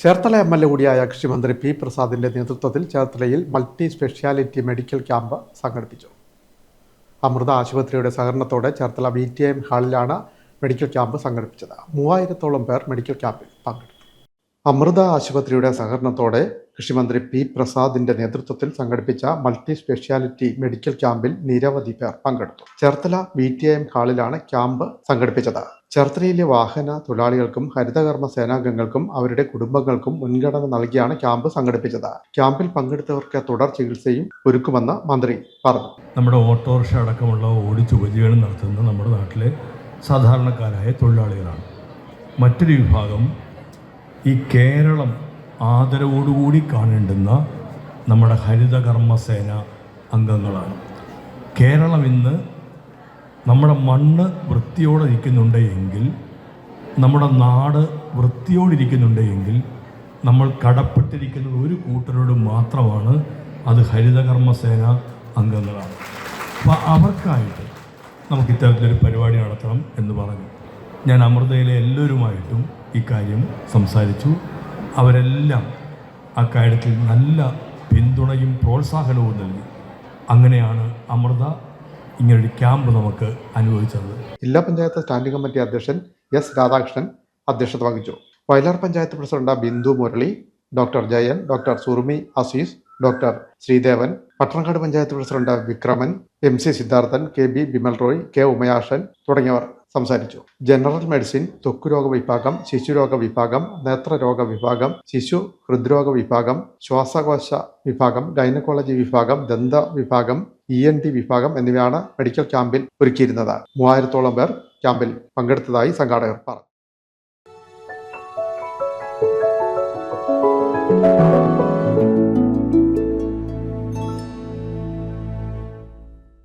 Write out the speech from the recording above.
Cherthala MLA കൂടിയായ കൃഷിമന്ത്രി P പ്രസാദിന്റെ നേതൃത്വത്തിൽ ചേർത്തലയിൽ മൾട്ടി സ്പെഷ്യാലിറ്റി മെഡിക്കൽ ക്യാമ്പ് സംഘടിപ്പിച്ചു. അമൃത ആശുപത്രിയുടെ സഹകരണത്തോടെ ചേർത്തല VTM ഹാളിലാണ് മെഡിക്കൽ ക്യാമ്പ് സംഘടിപ്പിച്ചത്. 3000-ഓളം പേർ മെഡിക്കൽ ക്യാമ്പിൽ പങ്കെടുത്തു. അമൃത ആശുപത്രിയുടെ സഹകരണത്തോടെ കൃഷിമന്ത്രി പി പ്രസാദിന്റെ നേതൃത്വത്തിൽ സംഘടിപ്പിച്ച മൾട്ടി സ്പെഷ്യാലിറ്റി മെഡിക്കൽ ക്യാമ്പിൽ നിരവധി പേർ പങ്കെടുത്തു. ചേർത്തല VTM ഹാളിലാണ് ക്യാമ്പ് സംഘടിപ്പിച്ചത്. ചേർത്തലയിലെ വാഹന തൊഴിലാളികൾക്കും ഹരിതകർമ്മ സേനാംഗങ്ങൾക്കും അവരുടെ കുടുംബങ്ങൾക്കും മുൻഗണന നൽകിയാണ് ക്യാമ്പ് സംഘടിപ്പിച്ചത്. ക്യാമ്പിൽ പങ്കെടുത്തവർക്ക് തുടർ ചികിത്സയും ഒരുക്കുമെന്ന് മന്ത്രി പറഞ്ഞു. നമ്മുടെ ഓട്ടോറിക്ഷ അടക്കമുള്ള ഓടിച്ചുപജികൾ നടത്തുന്ന നമ്മുടെ നാട്ടിലെ സാധാരണക്കാരായ തൊഴിലാളികളാണ്. മറ്റൊരു വിഭാഗം ഈ കേരളം ആദരവോടുകൂടി കാണേണ്ടുന്ന നമ്മുടെ ഹരിതകർമ്മസേന അംഗങ്ങളാണ്. കേരളം ഇന്ന് നമ്മുടെ മണ്ണ് വൃത്തിയോടെ ഇരിക്കുന്നുണ്ട് എങ്കിൽ, നമ്മുടെ നാട് വൃത്തിയോടിരിക്കുന്നുണ്ട് എങ്കിൽ നമ്മൾ കടപ്പെട്ടിരിക്കുന്നത് ഒരു കൂട്ടരോട് മാത്രമാണ്, അത് ഹരിതകർമ്മസേന അംഗങ്ങളാണ്. അപ്പോൾ അവർക്കായിട്ട് നമുക്ക് ഇത്തരത്തിലൊരു പരിപാടി നടത്തണം എന്ന് പറഞ്ഞു. ഞാൻ അമൃതയിലെ എല്ലാവരുമായിട്ടും ഇക്കാര്യം സംസാരിച്ചു. അവരെല്ലാം അക്കാര്യത്തിൽ നല്ല പിന്തുണയും പ്രോത്സാഹനവും നൽകി. അങ്ങനെയാണ് അമൃത ഇങ്ങനൊരു ക്യാമ്പ് നമുക്ക് അനുഭവിച്ചത്. ജില്ലാ പഞ്ചായത്ത് സ്റ്റാൻഡിംഗ് കമ്മിറ്റി അധ്യക്ഷൻ S. രാധാകൃഷ്ണൻ അധ്യക്ഷത വഹിച്ചു. Vayalar panchayat president Bindu Murali, doctor Jayan, doctor Surumi Azeez, doctor Sreedevan, Pattanakkad panchayat president Vikraman, MC Siddharthan, KB Bimal Roy, K Umayashan തുടങ്ങിയവർ സംസാരിച്ചു. ജനറൽ മെഡിസിൻ, ത്വക്കുരോഗ വിഭാഗം, ശിശുരോഗ വിഭാഗം, നേത്രരോഗ വിഭാഗം, ശിശു ഹൃദ്രോഗ വിഭാഗം, ശ്വാസകോശ വിഭാഗം, ഗൈനക്കോളജി വിഭാഗം, ദന്ത വിഭാഗം, ENT വിഭാഗം എന്നിവയാണ് മെഡിക്കൽ ക്യാമ്പിൽ ഒരുക്കിയിരുന്നത്. 3000-ഓളം പേർ ക്യാമ്പിൽ പങ്കെടുത്തതായി സംഘാടകർ പറഞ്ഞു.